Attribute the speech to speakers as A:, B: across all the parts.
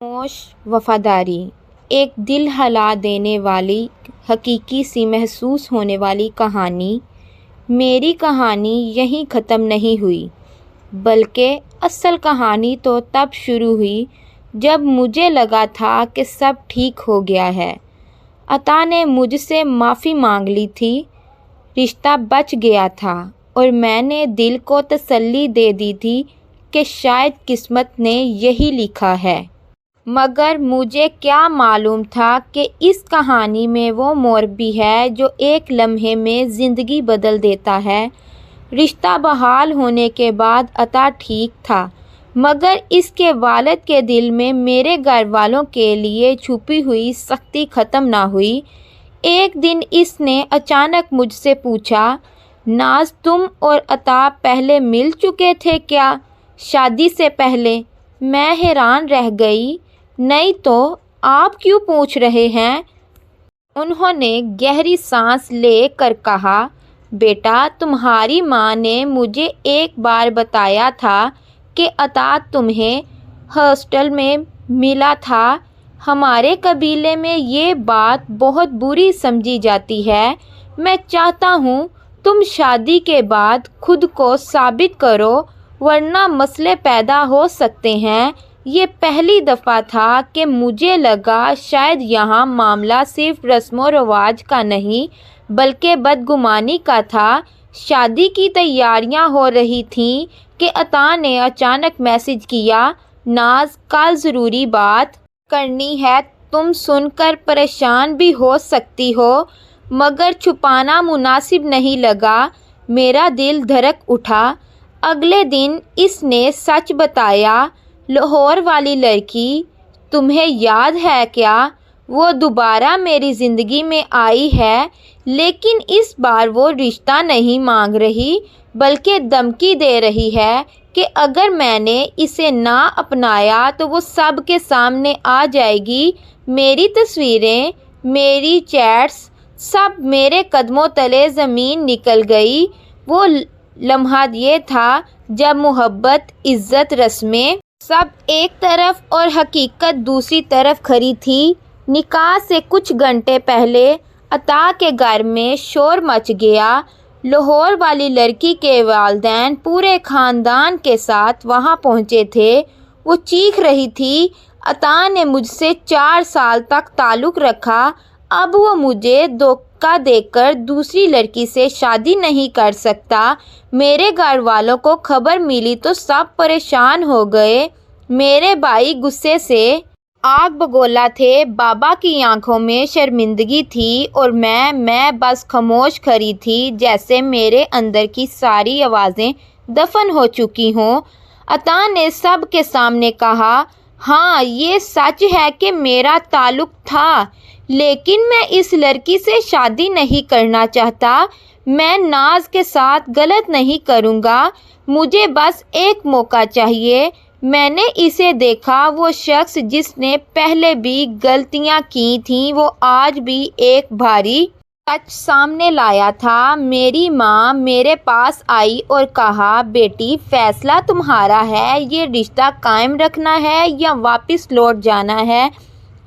A: خاموش وفاداری، ایک دل ہلا دینے والی حقیقی سی محسوس ہونے والی کہانی۔ میری کہانی یہیں ختم نہیں ہوئی، بلکہ اصل کہانی تو تب شروع ہوئی جب مجھے لگا تھا کہ سب ٹھیک ہو گیا ہے۔ عطا نے مجھ سے معافی مانگ لی تھی، رشتہ بچ گیا تھا اور میں نے دل کو تسلی دے دی تھی کہ شاید قسمت نے یہی لکھا ہے۔ مگر مجھے کیا معلوم تھا کہ اس کہانی میں وہ موڑ بھی ہے جو ایک لمحے میں زندگی بدل دیتا ہے۔ رشتہ بحال ہونے کے بعد عطا ٹھیک تھا، مگر اس کے والد کے دل میں میرے گھر والوں کے لیے چھپی ہوئی سختی ختم نہ ہوئی۔ ایک دن اس نے اچانک مجھ سے پوچھا، ناز تم اور عطا پہلے مل چکے تھے کیا، شادی سے پہلے؟ میں حیران رہ گئی، نہیں تو آپ کیوں پوچھ رہے ہیں؟ انہوں نے گہری سانس لے کر کہا، بیٹا تمہاری ماں نے مجھے ایک بار بتایا تھا کہ عطا تمہیں ہاسٹل میں ملا تھا۔ ہمارے قبیلے میں یہ بات بہت بری سمجھی جاتی ہے۔ میں چاہتا ہوں تم شادی کے بعد خود کو ثابت کرو، ورنہ مسئلے پیدا ہو سکتے ہیں۔ یہ پہلی دفعہ تھا کہ مجھے لگا شاید یہاں معاملہ صرف رسم و رواج کا نہیں بلکہ بدگمانی کا تھا۔ شادی کی تیاریاں ہو رہی تھیں کہ عطا نے اچانک میسج کیا، ناز کل ضروری بات کرنی ہے، تم سن کر پریشان بھی ہو سکتی ہو، مگر چھپانا مناسب نہیں لگا۔ میرا دل دھڑک اٹھا۔ اگلے دن اس نے سچ بتایا، لاہور والی لڑکی تمہیں یاد ہے کیا؟ وہ دوبارہ میری زندگی میں آئی ہے، لیکن اس بار وہ رشتہ نہیں مانگ رہی بلکہ دھمکی دے رہی ہے کہ اگر میں نے اسے نہ اپنایا تو وہ سب کے سامنے آ جائے گی۔ میری تصویریں، میری چیٹس، سب میرے قدموں تلے زمین نکل گئی۔ وہ لمحہ یہ تھا جب محبت، عزت، رسمیں سب ایک طرف اور حقیقت دوسری طرف کھڑی تھی۔ نکاح سے کچھ گھنٹے پہلے عطا کے گھر میں شور مچ گیا۔ لاہور والی لڑکی کے والدین پورے خاندان کے ساتھ وہاں پہنچے تھے۔ وہ چیخ رہی تھی، عطا نے مجھ سے 4 سال تک تعلق رکھا، اب وہ مجھے دھوکہ دے کر دوسری لڑکی سے شادی نہیں کر سکتا۔ میرے گھر والوں کو خبر ملی تو سب پریشان ہو گئے۔ میرے بھائی غصے سے آگ بگولا تھے، بابا کی آنکھوں میں شرمندگی تھی اور میں بس خاموش کھڑی تھی، جیسے میرے اندر کی ساری آوازیں دفن ہو چکی ہوں۔ عطا نے سب کے سامنے کہا، ہاں یہ سچ ہے کہ میرا تعلق تھا، لیکن میں اس لڑکی سے شادی نہیں کرنا چاہتا۔ میں ناز کے ساتھ غلط نہیں کروں گا، مجھے بس ایک موقع چاہیے۔ میں نے اسے دیکھا، وہ شخص جس نے پہلے بھی غلطیاں کی تھیں وہ آج بھی ایک بھاری سچ سامنے لایا تھا۔ میری ماں میرے پاس آئی اور کہا، بیٹی فیصلہ تمہارا ہے، یہ رشتہ قائم رکھنا ہے یا واپس لوٹ جانا ہے،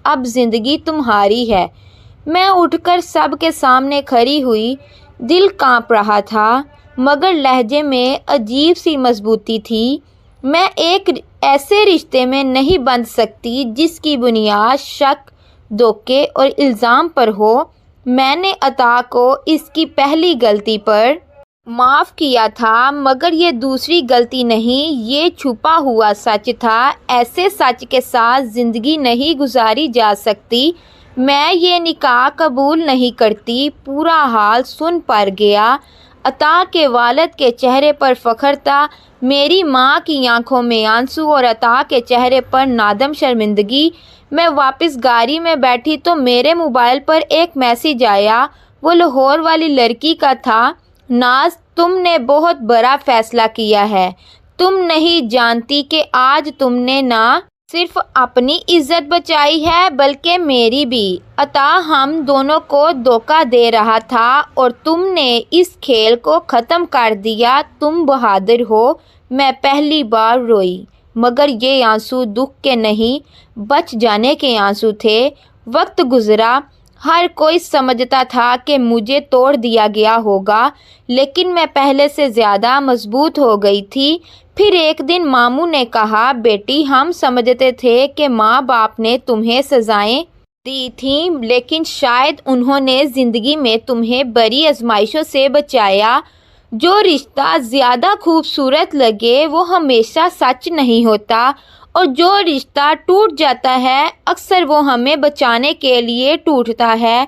A: اب زندگی تمہاری ہے۔ میں اٹھ کر سب کے سامنے کھڑی ہوئی، دل کانپ رہا تھا مگر لہجے میں عجیب سی مضبوطی تھی۔ میں ایک ایسے رشتے میں نہیں بندھ سکتی جس کی بنیاد شک، دھوکے اور الزام پر ہو۔ میں نے عطا کو اس کی پہلی غلطی پر معاف کیا تھا، مگر یہ دوسری غلطی نہیں، یہ چھپا ہوا سچ تھا۔ ایسے سچ کے ساتھ زندگی نہیں گزاری جا سکتی۔ میں یہ نکاح قبول نہیں کرتی۔ پورا حال سن پڑ گیا۔ عطا کے والد کے چہرے پر فخر تھا، میری ماں کی آنکھوں میں آنسو اور عطا کے چہرے پر نادم شرمندگی۔ میں واپس گاڑی میں بیٹھی تو میرے موبائل پر ایک میسج آیا، وہ لاہور والی لڑکی کا تھا، ناز تم نے بہت بڑا فیصلہ کیا ہے، تم نہیں جانتی کہ آج تم نے نہ صرف اپنی عزت بچائی ہے بلکہ میری بھی۔ عطا ہم دونوں کو دھوکہ دے رہا تھا اور تم نے اس کھیل کو ختم کر دیا، تم بہادر ہو۔ میں پہلی بار روئی۔ مگر یہ آنسو دکھ کے نہیں، بچ جانے کے آنسو تھے۔ وقت گزرا، ہر کوئی سمجھتا تھا کہ مجھے توڑ دیا گیا ہوگا، لیکن میں پہلے سے زیادہ مضبوط ہو گئی تھی۔ پھر ایک دن ماموں نے کہا، بیٹی ہم سمجھتے تھے کہ ماں باپ نے تمہیں سزائیں دی تھیں، لیکن شاید انہوں نے زندگی میں تمہیں بڑی آزمائشوں سے بچایا۔ جو رشتہ زیادہ خوبصورت لگے وہ ہمیشہ سچ نہیں ہوتا، اور جو رشتہ ٹوٹ جاتا ہے اکثر وہ ہمیں بچانے کے لیے ٹوٹتا ہے۔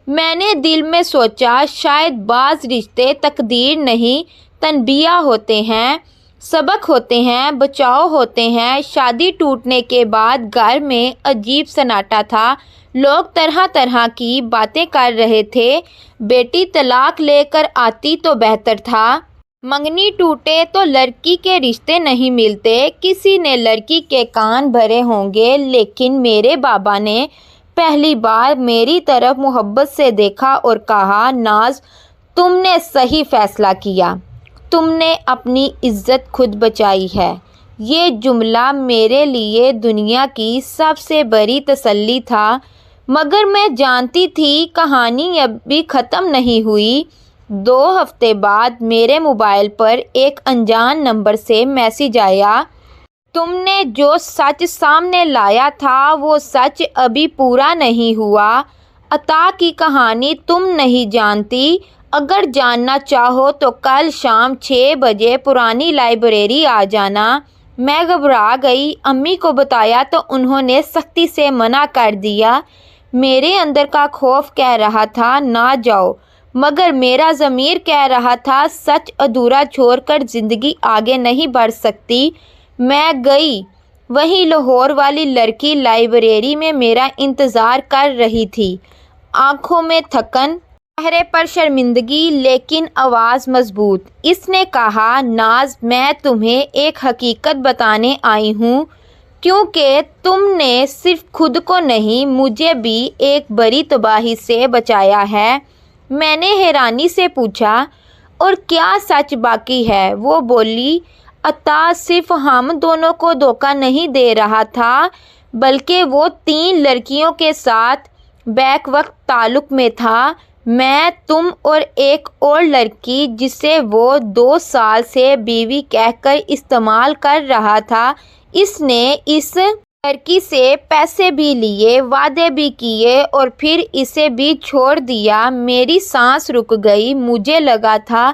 A: میں نے دل میں سوچا، شاید بعض رشتے تقدیر نہیں، تنبیہ ہوتے ہیں، سبق ہوتے ہیں، بچاؤ ہوتے ہیں۔ شادی ٹوٹنے کے بعد گھر میں عجیب سناٹا تھا، لوگ طرح طرح کی باتیں کر رہے تھے۔ بیٹی طلاق لے کر آتی تو بہتر تھا، منگنی ٹوٹے تو لڑکی کے رشتے نہیں ملتے۔ کسی نے لڑکی کے کان بھرے ہوں گے، لیکن میرے بابا نے پہلی بار میری طرف محبت سے دیکھا اور کہا، ناز تم نے صحیح فیصلہ کیا، تم نے اپنی عزت خود بچائی ہے۔ یہ جملہ میرے لیے دنیا کی سب سے بڑی تسلی تھا، مگر میں جانتی تھی کہانی ابھی ختم نہیں ہوئی۔ 2 ہفتے بعد میرے موبائل پر ایک انجان نمبر سے میسج آیا، تم نے جو سچ سامنے لایا تھا وہ سچ ابھی پورا نہیں ہوا۔ عطا کی کہانی تم نہیں جانتی، اگر جاننا چاہو تو کل شام 6 بجے پرانی لائبریری آ جانا۔ میں گھبرا گئی، امی کو بتایا تو انہوں نے سختی سے منع کر دیا۔ میرے اندر کا خوف کہہ رہا تھا نہ جاؤ، مگر میرا ضمیر کہہ رہا تھا سچ ادھورا چھوڑ کر زندگی آگے نہیں بڑھ سکتی۔ میں گئی، وہی لاہور والی لڑکی لائبریری میں میرا انتظار کر رہی تھی، آنکھوں میں تھکن، چہرے پر شرمندگی، لیکن آواز مضبوط۔ اس نے کہا، ناز میں تمہیں ایک حقیقت بتانے آئی ہوں، کیونکہ تم نے صرف خود کو نہیں مجھے بھی ایک بڑی تباہی سے بچایا ہے۔ میں نے حیرانی سے پوچھا، اور کیا سچ باقی ہے؟ وہ بولی، عطا صرف ہم دونوں کو دھوکہ نہیں دے رہا تھا، بلکہ وہ 3 لڑکیوں کے ساتھ بیک وقت تعلق میں تھا، میں، تم اور ایک اور لڑکی جسے وہ 2 سال سے بیوی کہہ کر استعمال کر رہا تھا۔ اس نے اس لڑکی سے پیسے بھی لیے، وعدے بھی کیے اور پھر اسے بھی چھوڑ دیا۔ میری سانس رک گئی، مجھے لگا تھا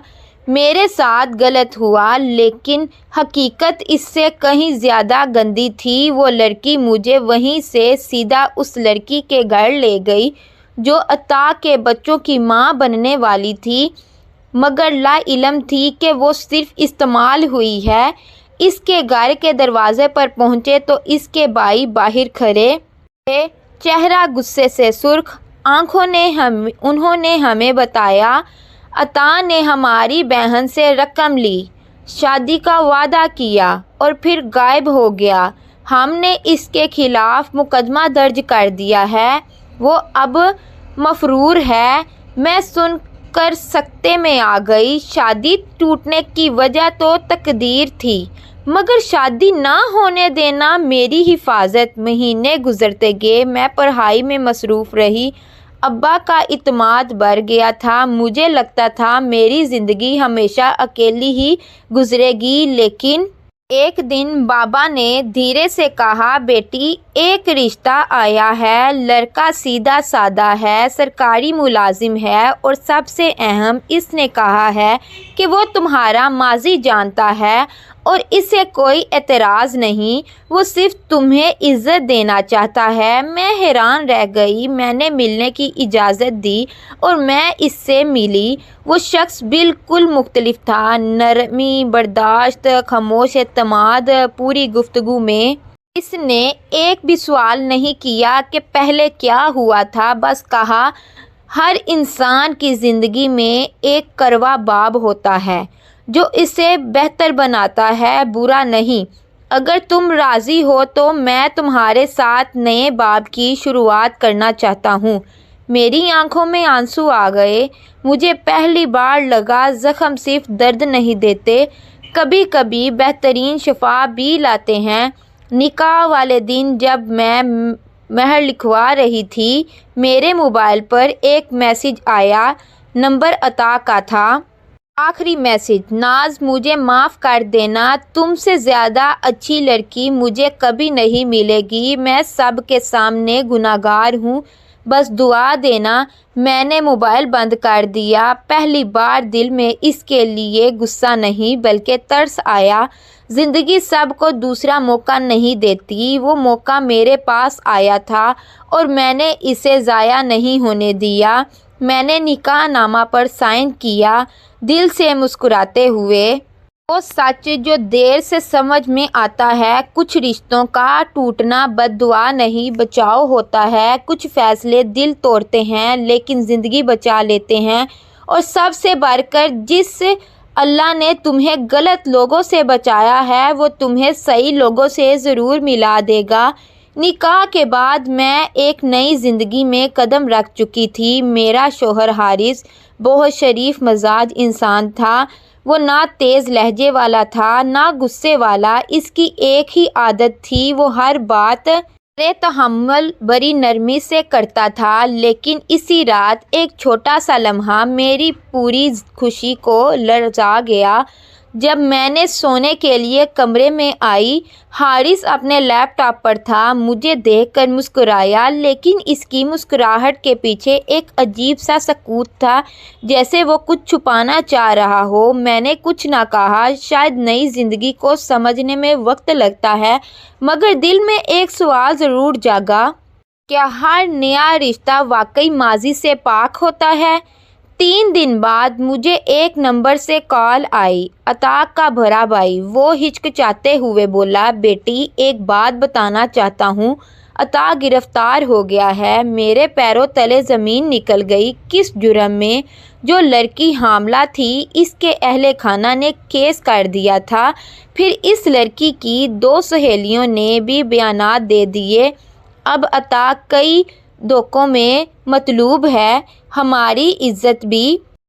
A: میرے ساتھ غلط ہوا، لیکن حقیقت اس سے کہیں زیادہ گندی تھی۔ وہ لڑکی مجھے وہیں سے سیدھا اس لڑکی کے گھر لے گئی جو عطا کے بچوں کی ماں بننے والی تھی، مگر لا علم تھی کہ وہ صرف استعمال ہوئی ہے۔ اس کے گھر کے دروازے پر پہنچے تو اس کے بھائی باہر کھڑے تھے، چہرہ غصے سے سرخ۔ انہوں نے ہمیں بتایا، عطا نے ہماری بہن سے رقم لی، شادی کا وعدہ کیا اور پھر غائب ہو گیا۔ ہم نے اس کے خلاف مقدمہ درج کر دیا ہے، وہ اب مفرور ہے۔ میں سن کر سکتے میں آ گئی۔ شادی ٹوٹنے کی وجہ تو تقدیر تھی، مگر شادی نہ ہونے دینا میری حفاظت۔ مہینے گزرتے گئے، میں پڑھائی میں مصروف رہی، ابا کا اعتماد بڑھ گیا تھا۔ مجھے لگتا تھا میری زندگی ہمیشہ اکیلی ہی گزرے گی، لیکن ایک دن بابا نے دھیرے سے کہا، بیٹی ایک رشتہ آیا ہے، لڑکا سیدھا سادہ ہے، سرکاری ملازم ہے، اور سب سے اہم اس نے کہا ہے کہ وہ تمہارا ماضی جانتا ہے اور اسے کوئی اعتراض نہیں، وہ صرف تمہیں عزت دینا چاہتا ہے۔ میں حیران رہ گئی۔ میں نے ملنے کی اجازت دی اور میں اس سے ملی۔ وہ شخص بالکل مختلف تھا، نرمی، برداشت، خاموش اعتماد۔ پوری گفتگو میں اس نے ایک بھی سوال نہیں کیا کہ پہلے کیا ہوا تھا، بس کہا، ہر انسان کی زندگی میں ایک کڑوا باب ہوتا ہے جو اسے بہتر بناتا ہے، برا نہیں۔ اگر تم راضی ہو تو میں تمہارے ساتھ نئے باب کی شروعات کرنا چاہتا ہوں۔ میری آنکھوں میں آنسو آ گئے۔ مجھے پہلی بار لگا زخم صرف درد نہیں دیتے، کبھی کبھی بہترین شفا بھی لاتے ہیں۔ نکاح والے دن جب میں مہر لکھوا رہی تھی، میرے موبائل پر ایک میسج آیا۔ نمبر عطا کا تھا۔ آخری میسج: ناز، مجھے معاف کر دینا، تم سے زیادہ اچھی لڑکی مجھے کبھی نہیں ملے گی۔ میں سب کے سامنے گنہگار ہوں، بس دعا دینا۔ میں نے موبائل بند کر دیا۔ پہلی بار دل میں اس کے لیے غصہ نہیں بلکہ ترس آیا۔ زندگی سب کو دوسرا موقع نہیں دیتی، وہ موقع میرے پاس آیا تھا اور میں نے اسے ضائع نہیں ہونے دیا۔ میں نے نکاح نامہ پر سائن کیا، دل سے مسکراتے ہوئے۔ وہ سچ جو دیر سے سمجھ میں آتا ہے، کچھ رشتوں کا ٹوٹنا بد دعا نہیں بچاؤ ہوتا ہے۔ کچھ فیصلے دل توڑتے ہیں لیکن زندگی بچا لیتے ہیں، اور سب سے بڑھ کر جس اللہ نے تمہیں غلط لوگوں سے بچایا ہے وہ تمہیں صحیح لوگوں سے ضرور ملا دے گا۔ نکاح کے بعد میں ایک نئی زندگی میں قدم رکھ چکی تھی۔ میرا شوہر حارث بہت شریف مزاج انسان تھا۔ وہ نہ تیز لہجے والا تھا نہ غصے والا۔ اس کی ایک ہی عادت تھی، وہ ہر بات بڑے تحمل بڑی نرمی سے کرتا تھا۔ لیکن اسی رات ایک چھوٹا سا لمحہ میری پوری خوشی کو لرزا گیا۔ جب میں نے سونے کے لیے کمرے میں آئی، حارث اپنے لیپ ٹاپ پر تھا۔ مجھے دیکھ کر مسکرایا، لیکن اس کی مسکراہٹ کے پیچھے ایک عجیب سا سکوت تھا، جیسے وہ کچھ چھپانا چاہ رہا ہو۔ میں نے کچھ نہ کہا۔ شاید نئی زندگی کو سمجھنے میں وقت لگتا ہے، مگر دل میں ایک سوال ضرور جاگا: کیا ہر نیا رشتہ واقعی ماضی سے پاک ہوتا ہے؟ 3 دن بعد مجھے ایک نمبر سے کال آئی۔ عطا کا بڑا بھائی۔ وہ ہچکچاتے ہوئے بولا: بیٹی، ایک بات بتانا چاہتا ہوں۔ عطا گرفتار ہو گیا ہے۔ میرے پیروں تلے زمین نکل گئی۔ کس جرم میں؟ جو لڑکی حاملہ تھی، اس کے اہل خانہ نے کیس کر دیا تھا۔ پھر اس لڑکی کی 2 سہیلیوں نے بھی بیانات دے دیے۔ اب عطا کئی دھوکوں میں مطلوب ہے۔ ہماری عزت بھی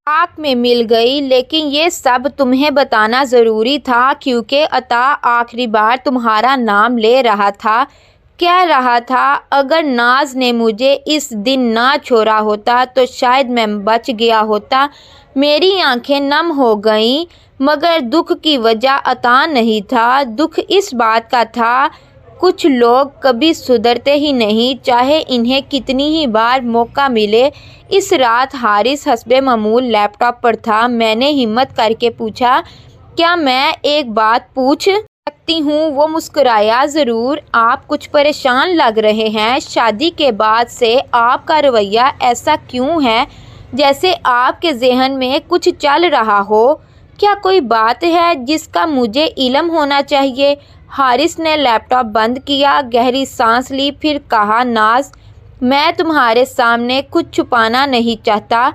A: خاک میں مل گئی۔ لیکن یہ سب تمہیں بتانا ضروری تھا کیونکہ عطا آخری بار تمہارا نام لے رہا تھا، کہہ رہا تھا: اگر ناز نے مجھے اس دن نہ چھوڑا ہوتا تو شاید میں بچ گیا ہوتا۔ میری آنکھیں نم ہو گئیں، مگر دکھ کی وجہ عطا نہیں تھا۔ دکھ اس بات کا تھا، کچھ لوگ کبھی سدھرتے ہی نہیں، چاہے انہیں کتنی ہی بار موقع ملے۔ اس رات حارث حسب معمول لیپ ٹاپ پر تھا۔ میں نے ہمت کر کے پوچھا: کیا میں ایک بات پوچھ سکتی ہوں؟ وہ مسکرایا: ضرور۔ آپ کچھ پریشان لگ رہے ہیں۔ شادی کے بعد سے آپ کا رویہ ایسا کیوں ہے جیسے آپ کے ذہن میں کچھ چل رہا ہو؟ کیا کوئی بات ہے جس کا مجھے علم ہونا چاہیے؟ حارث نے لیپ ٹاپ بند کیا، گہری سانس لی، پھر کہا: ناز، میں تمہارے سامنے کچھ چھپانا نہیں چاہتا۔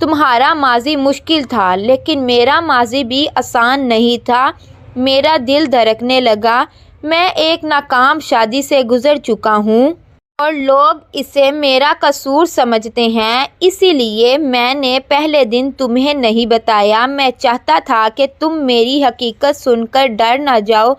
A: تمہارا ماضی مشکل تھا، لیکن میرا ماضی بھی آسان نہیں تھا۔ میرا دل دھڑکنے لگا۔ میں ایک ناکام شادی سے گزر چکا ہوں اور لوگ اسے میرا قصور سمجھتے ہیں۔ اسی لیے میں نے پہلے دن تمہیں نہیں بتایا۔ میں چاہتا تھا کہ تم میری حقیقت سن کر ڈر نہ جاؤ۔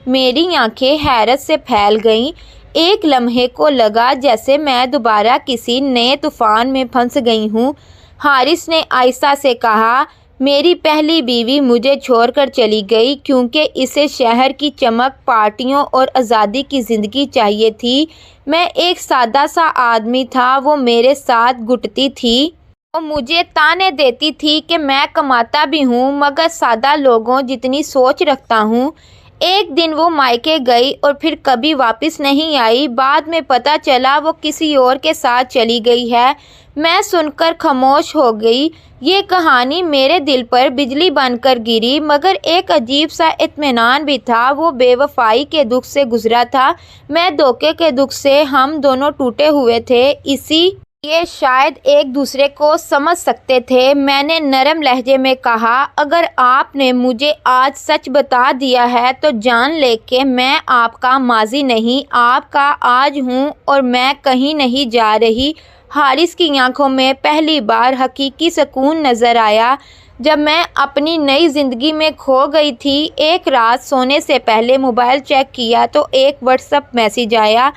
A: میری آنکھیں حیرت سے پھیل گئیں۔ ایک لمحے کو لگا جیسے میں دوبارہ کسی نئے طوفان میں پھنس گئی ہوں۔ حارث نے آہستہ سے کہا: میری پہلی بیوی مجھے چھوڑ کر چلی گئی کیونکہ اسے شہر کی چمک، پارٹیوں اور آزادی کی زندگی چاہیے تھی۔ میں ایک سادہ سا آدمی تھا، وہ میرے ساتھ گھٹتی تھی۔ وہ مجھے طعنے دیتی تھی کہ میں کماتا بھی ہوں مگر سادہ لوگوں جتنی سوچ رکھتا ہوں۔ ایک دن وہ مائکے گئی اور پھر کبھی واپس نہیں آئی۔ بعد میں پتہ چلا وہ کسی اور کے ساتھ چلی گئی ہے۔ میں سن کر خاموش ہو گئی۔ یہ کہانی میرے دل پر بجلی بن کر گری، مگر ایک عجیب سا اطمینان بھی تھا۔ وہ بے وفائی کے دکھ سے گزرا تھا، میں دھوکے کے دکھ سے۔ ہم دونوں ٹوٹے ہوئے تھے، اسی لیے شاید ایک دوسرے کو سمجھ سکتے تھے۔ میں نے نرم لہجے میں کہا: اگر آپ نے مجھے آج سچ بتا دیا ہے تو جان لے کہ میں آپ کا ماضی نہیں، آپ کا آج ہوں، اور میں کہیں نہیں جا رہی۔ حارث کی آنکھوں میں پہلی بار حقیقی سکون نظر آیا۔ جب میں اپنی نئی زندگی میں کھو گئی تھی، ایک رات سونے سے پہلے موبائل چیک کیا تو ایک واٹس ایپ میسیج آیا،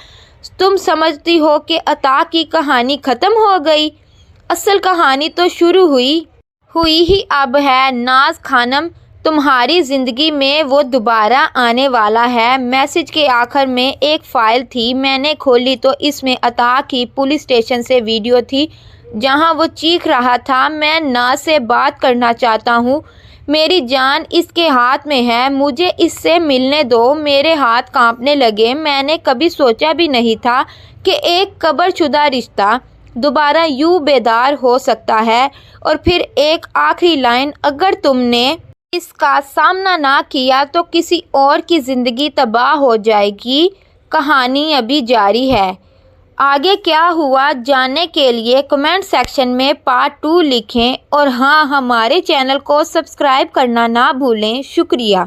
A: تم سمجھتی ہو کہ عطا کی کہانی ختم ہو گئی؟ اصل کہانی تو شروع ہوئی ہی اب ہے ناز خانم، تمہاری زندگی میں وہ دوبارہ آنے والا ہے۔ میسیج کے آخر میں ایک فائل تھی، میں نے کھولی تو اس میں عطا کی پولیس اسٹیشن سے ویڈیو تھی جہاں وہ چیخ رہا تھا، میں ناز سے بات کرنا چاہتا ہوں، میری جان اس کے ہاتھ میں ہے، مجھے اس سے ملنے دو۔ میرے ہاتھ کانپنے لگے، میں نے کبھی سوچا بھی نہیں تھا کہ ایک قبر شدہ رشتہ دوبارہ یوں بیدار ہو سکتا ہے۔ اور پھر ایک آخری لائن، اگر تم نے اس کا سامنا نہ کیا تو کسی اور کی زندگی تباہ ہو جائے گی۔ کہانی ابھی جاری ہے، آگے کیا ہوا جاننے کے لیے کمنٹ سیکشن میں پارٹ 2 لکھیں، اور ہاں، ہمارے چینل کو سبسکرائب کرنا نہ بھولیں۔ شکریہ۔